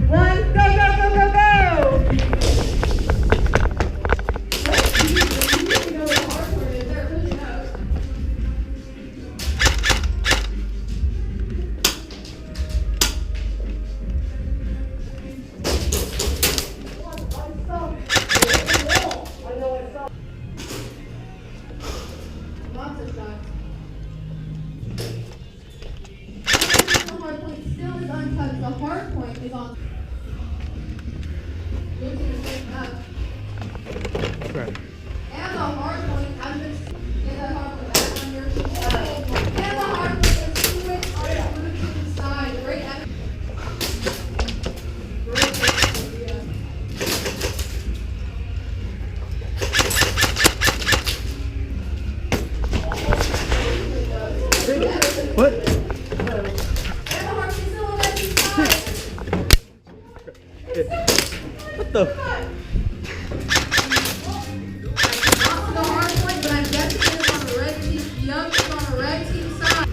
1, go, go, go, go, go! The hard point is on. Right. And the hard point has been. Get that hard point back on your side. And the hard point is switch on the side. Great effort. What? What the? Not the hard point, but I'm guessing it's on the red team. Yep, it's on the red team side.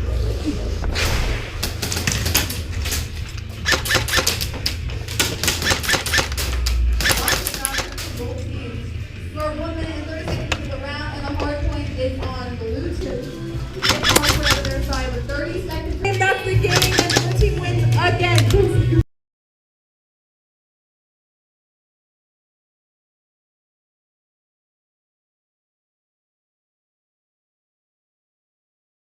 Both teams. For 1 minute and 30 seconds of the round, and the hard point is on blue team. Get hard point on their side with 30 seconds. And that's the game, and the team wins again.